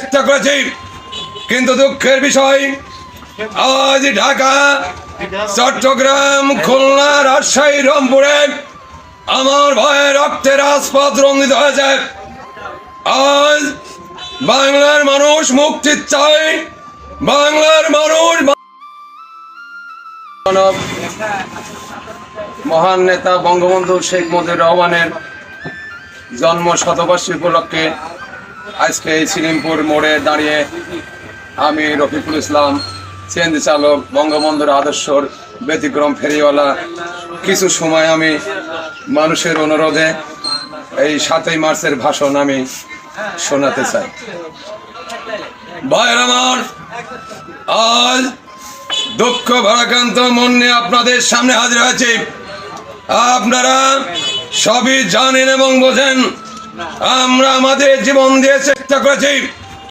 চেষ্টা করেছি, কিন্তু দুঃখের বিষয় আজ ঢাকা, চট্টগ্রাম, খুলনা, রাজশাহী, রংপুরে আমার ভয়ে রক্তের রাজপথ রঞ্জিত হয়েছে। আজ বাংলার মানুষ মুক্তি চায়, বাংলার মানুষ মহান নেতা বঙ্গবন্ধু শেখ মুজিবুর রহমানের জন্ম শতবার্ষিকী উপলক্ষে আজকে এই সিলিমপুর মোড়ে দাঁড়িয়ে আমি রফিকুল ইসলাম, সিএনজি চালক, বঙ্গবন্ধুর আদর্শর ব্যতিক্রম ফেরিওয়ালা, কিছু সময় আমি মানুষের অনুরোধে এই 7ই মার্চের ভাষণ আমি শোনাতে চাই। ভাইয়ের আমার, আজ দুঃখ ভারাক্রান্ত মন নিয়ে আপনাদের সামনে হাজির হয়েছি। আপনারা সবই জানেন এবং বোঝেন, আমরা আমাদের জীবন দিয়ে চেষ্টা করেছি